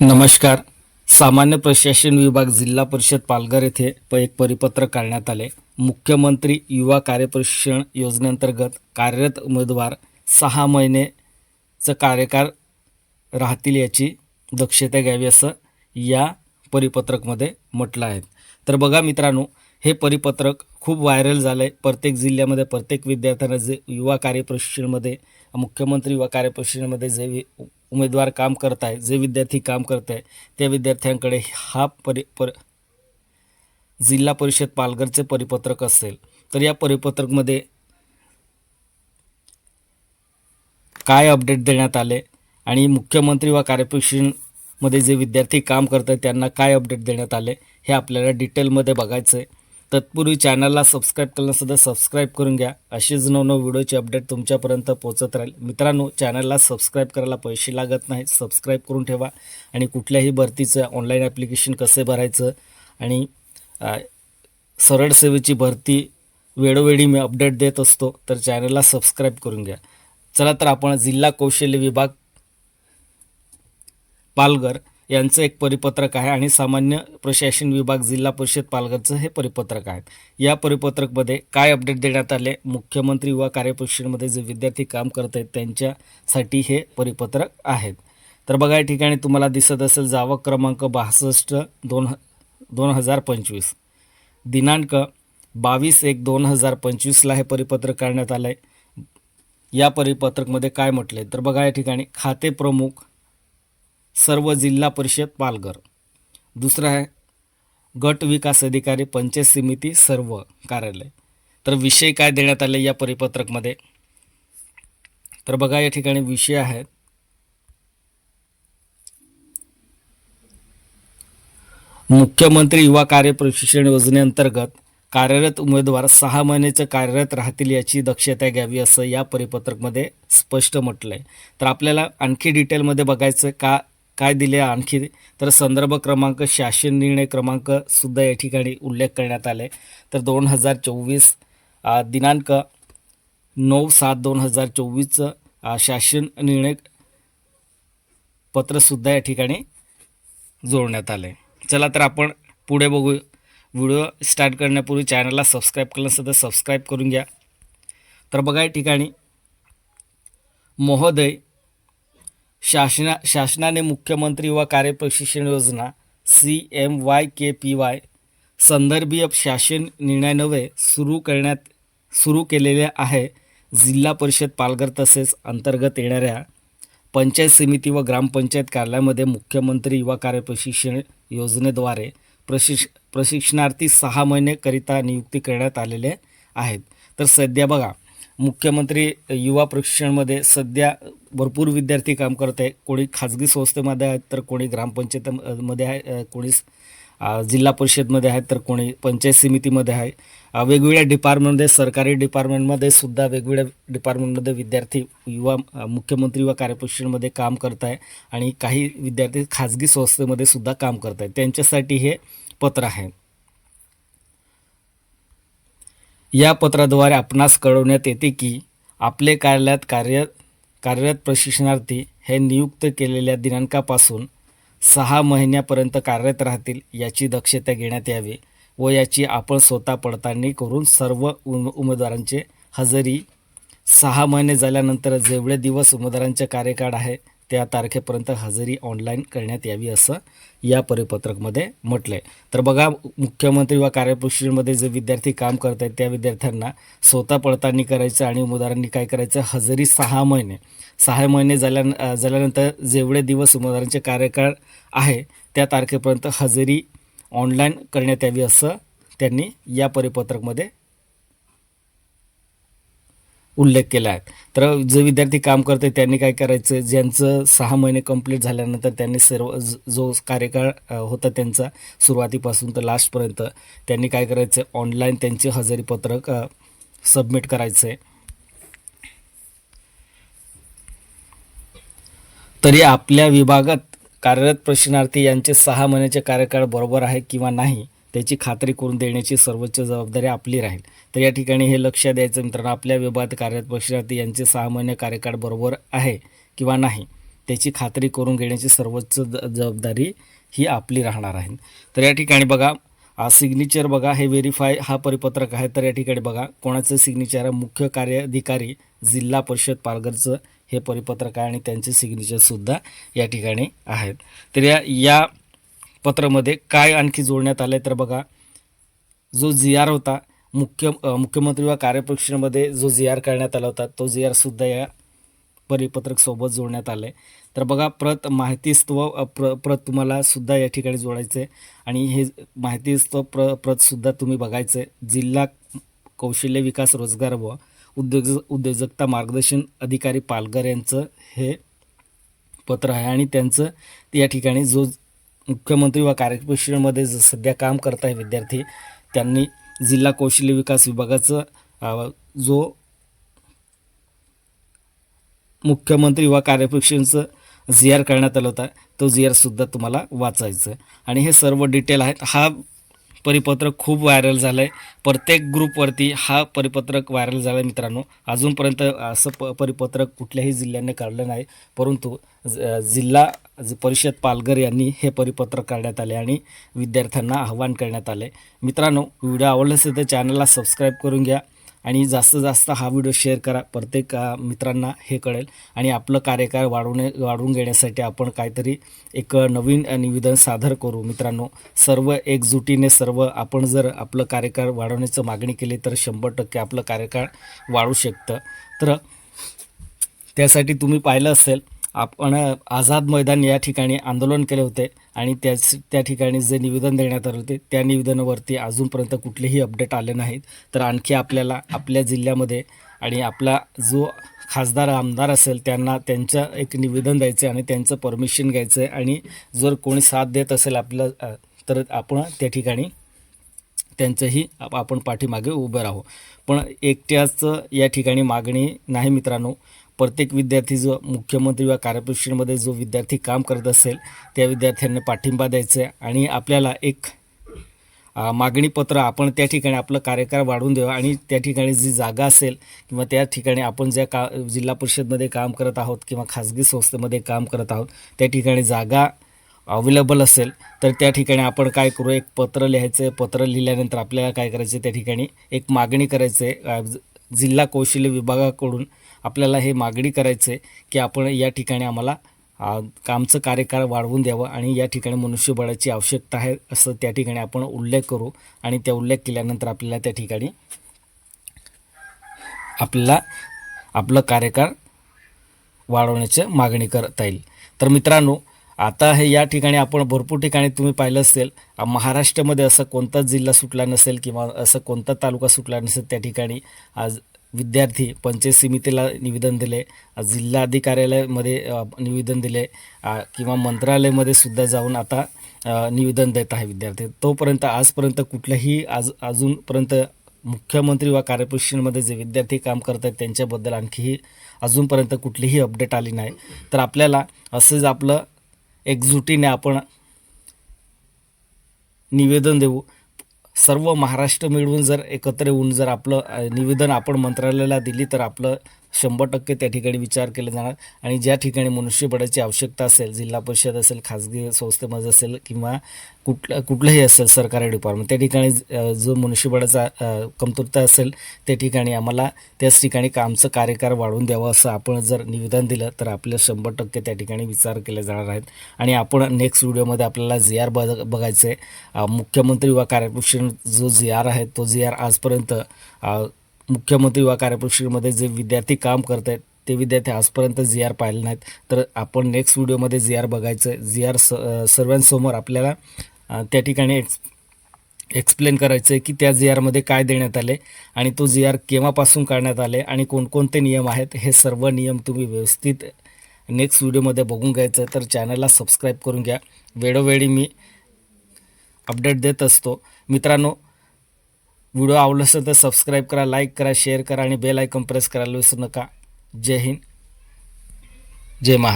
नमस्कार. सामान्य प्रशासन विभाग जिल्हा परिषद पालघर येथे एक परिपत्रक काढण्यात आले. मुख्यमंत्री युवा कार्यप्रशिक्षण योजनेअंतर्गत कार्यरत उमेदवार 6 महिनेचा कार्यकाळ राहतील याची दक्षता घ्यावी असं या परिपत्रकमध्ये म्हटलं आहे. तर बघा मित्रांनो, हे परिपत्रक खूप व्हायरल झालं आहे. प्रत्येक जिल्ह्यामध्ये प्रत्येक विद्यार्थ्यांना जे युवा कार्यप्रशिक्षणमध्ये मुख्यमंत्री युवा कार्यप्रशिक्षणमध्ये जे उमेदवार काम करत आहे, जे विद्यार्थी काम करत आहे, त्या विद्यार्थ्यांकडे हा जिल्हा परिषद पालघरचे परिपत्रक असेल. तर या परिपत्रकमध्ये काय अपडेट देण्यात आले आणि मुख्यमंत्री व कार्यप्रशिक्षणमध्ये जे विद्यार्थी काम करत आहेत त्यांना काय अपडेट देण्यात आले हे आपल्याला डिटेलमध्ये बघायचं आहे. तत्पूर्वी चॅनलला सबस्क्राईब करणंसुद्धा सबस्क्राईब करून घ्या. असेच नवनवीन व्हिडिओचे अपडेट तुमच्यापर्यंत पोहोचत राहील. मित्रांनो, चॅनलला सबस्क्राईब करायला पैसे लागत नाही, सबस्क्राईब करून ठेवा. आणि कुठल्याही भरतीचं ऑनलाईन ॲप्लिकेशन कसे भरायचं आणि सरळ सेवेची भरती वेळोवेळी मी अपडेट देत असतो, तर चॅनलला सबस्क्राईब करून घ्या. चला तर आपण जिल्हा कौशल्य विभाग पालघर यांचं एक परिपत्रक आहे आणि सामान्य प्रशासन विभाग जिल्हा परिषद पालघरचं हे परिपत्रक आहे. या परिपत्रकमध्ये काय अपडेट देण्यात आले, मुख्यमंत्री युवा कार्यप्रशिक्षणमध्ये जे विद्यार्थी काम करत आहेत त्यांच्यासाठी हे परिपत्रक आहेत. तर बघा, या ठिकाणी तुम्हाला दिसत असेल जावक क्रमांक 62/2025, दिनांक 22/1/2025ला हे परिपत्रक काढण्यात आलं आहे. या परिपत्रकमध्ये काय म्हटलं आहे तर बघा, या ठिकाणी खाते प्रमुख सर्व जिल्हा परिषद पालघर. दुसरं आहे गट विकास अधिकारी पंचायत समिती सर्व कार्यालय. तर विषय काय देण्यात आले या परिपत्रकमध्ये तर बघा, या ठिकाणी विषय आहेत मुख्यमंत्री युवा कार्यप्रशिक्षण योजनेअंतर्गत कार्यरत उमेदवार 6 महिन्याचे कार्यरत राहतील याची दक्षता घ्यावी असं या परिपत्रकमध्ये स्पष्ट म्हटलं आहे. तर आपल्याला आणखी डिटेलमध्ये बघायचं काय दिले आणखी तर संदर्भ क्रमांक शासन निर्णय क्रमांक सुद्धा या ठिकाणी उल्लेख करण्यात आले. तर 2024 दिनांक 9/7/2024चं शासन निर्णय पत्रसुद्धा या ठिकाणी जोडण्यात आले. चला तर आपण पुढे बघू. व्हिडिओ स्टार्ट करण्यापूर्वी चॅनलला सबस्क्राईब केल्यानंतर सबस्क्राईब करून घ्या. तर बघा, या ठिकाणी महोदय, शासनाने मुख्यमंत्री युवा कार्यप्रशिक्षण योजना CMYKPY संदर्भीय शासन निर्णयान्वये सुरू केलेले आहे. जिल्हा परिषद पालघर तसेच अंतर्गत येणाऱ्या पंचायत समिती व ग्रामपंचायत कार्यालयामध्ये मुख्यमंत्री युवा कार्यप्रशिक्षण योजनेद्वारे प्रशिक्षणार्थी 6 महिनेकरिता नियुक्ती करण्यात आलेले आहेत. तर सध्या बघा, मुख्यमंत्री युवा प्रशिक्षणमध्ये सध्या भरपूर विद्यार्थी काम करत आहे. कोणी खाजगी संस्थेमध्ये आहेत, तर कोणी ग्रामपंचायतमध्ये आहे, कोणी जिल्हा परिषदमध्ये आहेत, तर कोणी पंचायत समितीमध्ये आहे. वेगवेगळ्या डिपार्टमेंटमध्ये, सरकारी डिपार्टमेंटमध्ये सुद्धा वेगवेगळ्या डिपार्टमेंटमध्ये विद्यार्थी मुख्यमंत्री युवा कार्यप्रशिक्षणमध्ये काम करत आहे आणि काही विद्यार्थी खाजगी संस्थेमध्ये सुद्धा काम करत आहेत. त्यांच्यासाठी हे पत्र आहे. या पत्राद्वारे आपणास कळवण्यात येते की आपले कार्यालयात कार्यरत प्रशिक्षणार्थी हे नियुक्त केलेल्या दिनांकापासून 6 महिन्यापर्यंत कार्यरत राहतील याची दक्षता घेण्यात यावी व याची आपण स्वतः पडताळणी करून सर्व उमेदवारांचे हजेरी 6 महिने झाल्यानंतर जेवढे दिवस उमेदवारांचे कार्यकाळ आहे त्या तारखेपर्यंत हजेरी ऑनलाईन करण्यात यावी असं या परिपत्रकमध्ये म्हटलं आहे. तर बघा, मुख्यमंत्री व कार्यप्रशिक्षणमध्ये जे विद्यार्थी काम करत आहेत त्या विद्यार्थ्यांना स्वतः पडताळणी करायचं आणि उमेदवारांनी काय करायचं, हजेरी 6 महिने झाल्यानंतर जेवढे दिवस उमेदवारांचे कार्यकाळ आहे त्या तारखेपर्यंत हजेरी ऑनलाईन करण्यात यावी असं त्यांनी या परिपत्रकमध्ये उल्लेख केला आहे. तर जे विद्यार्थी काम करते त्यांनी काय करायचं, ज्यांचं 6 महिने कंप्लीट झाल्यानंतर त्यांनी सर्व जो कार्यकाळ होता त्यांचा सुरुवातीपासून तर लास्टपर्यंत त्यांनी काय करायचं, ऑनलाईन त्यांचे हजेरीपत्रक सबमिट करायचं आहे. तरी आपल्या विभागात कार्यरत प्रशिक्षणार्थी यांचे 6 महिन्याचे कार्यकाळ बरोबर आहे किंवा नाही त्याची खात्री करून देण्याची सर्वोच्च जबाबदारी आपली राहील. तर या ठिकाणी हे लक्ष द्यायचं मित्रांनो, आपल्या विभागात कार्यरत प्रशिक्षणार्थी यांचे 6 महिने कार्यकाळ बरोबर आहे किंवा नाही त्याची खात्री करून घेण्याची सर्वोच्च जबाबदारी ही आपली राहणार आहे. तर या ठिकाणी बघा सिग्नेचर बघा हे व्हेरीफाय हा परिपत्रक आहे. तर या ठिकाणी बघा कोणाचं सिग्नेचर आहे, मुख्य कार्याधिकारी जिल्हा परिषद पालघरचं हे परिपत्रक आहे आणि त्यांचे सिग्नेचरसुद्धा या ठिकाणी आहेत. तर या पत्रामध्ये काय आणखी जोडण्यात आलं आहे तर बघा जो जी.आर. होता मुख्यमंत्री व कार्यपरिषदेमध्ये जो जी.आर. करण्यात आला होता तो जी.आर. सुद्धा या परिपत्रक सोबत जोडण्यात आलं आहे. तर बघा माहितीस्तव प्रत तुम्हाला सुद्धा या ठिकाणी जोडायचं आहे आणि हे माहितीस्तव प्रतसुद्धा तुम्ही बघायचं आहे. जिल्हा कौशल्य विकास रोजगार व उद्योजकता मार्गदर्शन अधिकारी पालघर यांचं हे पत्र आहे आणि त्यांचं या ठिकाणी जो मुख्यमंत्री व कार्यपरिषदेमध्ये सध्या काम करत आहे विद्यार्थी त्यांनी जिल्हा कौशल्य विकास विभागाचं जो मुख्यमंत्री व कार्यपरिषदेचं जी.आर. करण्यात आला होता तो जी.आर. सुद्धा तुम्हाला वाचायचं आणि हे सर्व डिटेल आहेत. हा परिपत्रक खूप व्हायरल झालं आहे. प्रत्येक ग्रुपवरती हा परिपत्रक व्हायरल झाला आहे मित्रांनो. अजूनपर्यंत असं परिपत्रक कुठल्याही जिल्ह्याने काढलं नाही, परंतु जिल्हा परिषद पालघर यांनी हे परिपत्रक काढण्यात आले आणि विद्यार्थ्यांना आवाहन करण्यात आले. मित्रांनो व्हिडिओ आवडला असेल तर चॅनलला सबस्क्राईब करून घ्या आणि जास्तीत जास्त हा व्हिडिओ शेअर करा. प्रत्येक मित्रांना हे कळेल आणि आपलं कार्यकाळ वाढवून घेण्यासाठी आपण काहीतरी एक नवीन निवेदन सादर करू. मित्रांनो सर्व एकजुटीने आपण जर आपलं कार्यकाळ वाढवण्याची मागणी केली तर 100% आपलं कार्यकाळ वाढू शकतं. तर त्यासाठी तुम्ही पाहिलं असेल आपण आझाद मैदान या ठिकाणी आंदोलन केले होते आणि त्या ठिकाणी जे निवेदन देण्यात आले होते त्या निवेदनावरती अजूनपर्यंत कुठलेही अपडेट आले नाहीत. तर आणखी आपल्याला आपल्या जिल्ह्यामध्ये आणि आपला जो खासदार आमदार असेल त्यांचं एक निवेदन द्यायचं आणि त्यांचं परमिशन घ्यायचं आहे आणि जर कोणी साथ देत असेल आपलं तर आपण त्या ठिकाणी त्यांचंही आपण पाठीमागे उभं राहू. पण एकट्याच या ठिकाणी मागणी नाही मित्रांनो. प्रत्येक विद्यार्थी जो मुख्यमंत्री व कार्यपरिषदेमध्ये जो विद्यार्थी काम करत असेल त्या विद्यार्थ्यांना पाठिंबा द्यायचा आहे आणि आपल्याला एक मागणीपत्र आपण त्या ठिकाणी आपलं कार्यकाळ वाढवून द्यावं आणि त्या ठिकाणी जी जागा असेल किंवा त्या ठिकाणी आपण ज्या जिल्हा परिषदमध्ये काम करत आहोत किंवा खाजगी संस्थेमध्ये काम करत आहोत त्या ठिकाणी जागा अवेलेबल असेल तर त्या ठिकाणी आपण काय करू, एक पत्र लिहायचं आहे. पत्र लिहिल्यानंतर आपल्याला काय करायचं त्या ठिकाणी एक मागणी करायचं आहे. जिल्हा कौशल्य विभागाकडून आपल्याला हे मागणी करायचं आहे की आपण या ठिकाणी आम्हाला आमचं कार्यकाळ वाढवून द्यावं आणि या ठिकाणी मनुष्यबळाची आवश्यकता आहे असं त्या ठिकाणी आपण उल्लेख करू आणि त्या उल्लेख केल्यानंतर आपल्याला त्या ठिकाणी आपल्याला आपलं कार्यकाळ वाढवण्याची मागणी करता येईल. तर मित्रांनो आता हे या ठिकाणी आपण भरपूर ठिकाणी तुम्ही पाहिलं असेल महाराष्ट्रामध्ये असं कोणताच जिल्हा सुटला नसेल किंवा असं कोणता तालुका सुटला नसेल त्या ठिकाणी आज विद्यार्थी पंचायत समितीला निवेदन दिले, जिल्हाधिकाऱ्यालयामध्ये निवेदन दिले किंवा मंत्रालयामध्ये सुद्धा जाऊन आता निवेदन देत आहे विद्यार्थी. तोपर्यंत आजपर्यंत कुठल्याही अजूनपर्यंत मुख्यमंत्री व कार्यपरिषदेमध्ये जे विद्यार्थी काम करत आहेत त्यांच्याबद्दल आणखीही अजूनपर्यंत कुठलीही अपडेट आली नाही. तर आपल्याला असंच आपलं एकजुटीने आपण निवेदन देऊ. सर्व महाराष्ट्र मिळवून जर एकत्र येऊन जर आपलं निवेदन आपण मंत्रालयाला दिली तर आपलं 100% त्या ठिकाणी विचार केला जाणार आणि ज्या ठिकाणी मनुष्यबळाची आवश्यकता असेल, जिल्हा परिषद असेल, खाजगी संस्थेमध्ये असेल किंवा कुठलंही असेल सरकारी डिपार्टमेंट त्या ठिकाणी जो मनुष्यबळाचा कमतरता असेल त्या ठिकाणी आम्हाला त्याच ठिकाणी आमचं कार्यकाळ वाढवून द्यावं असं आपण जर निवेदन दिलं तर आपलं 100% त्या ठिकाणी विचार केले जाणार आहेत. आणि आपण नेक्स्ट व्हिडिओमध्ये आपल्याला जी.आर. बघायचं आहे. मुख्यमंत्री व कार्यपरिषद जो जी.आर. आहे तो जी.आर. आजपर्यंत मुख्यमंत्री व कार्यपरिषदेमध्ये जे विद्यार्थी काम करत आहेत ते विद्यार्थी आजपर्यंत जी.आर. पाहिले नाहीत. तर आपण नेक्स्ट व्हिडिओमध्ये जी.आर. बघायचं आहे. जी.आर. सर्वांसमोर आपल्याला त्या ठिकाणी एक्सप्लेन करायचं आहे की त्या जी.आरमध्ये काय देण्यात आले आणि तो जी.आर. केव्हापासून काढण्यात आले आणि कोणकोणते नियम आहेत हे सर्व नियम तुम्ही व्यवस्थित नेक्स्ट व्हिडिओमध्ये बघून घ्यायचं. तर चॅनलला सबस्क्राईब करून घ्या. वेळोवेळी मी अपडेट देत असतो. मित्रांनो व्हिडिओ आवडला असेल तर सबस्क्राईब करा, लाईक करा, शेअर करा आणि बेल आयकॉन प्रेस करायला विसरू नका. जय हिंद, जय महाराष्ट्र.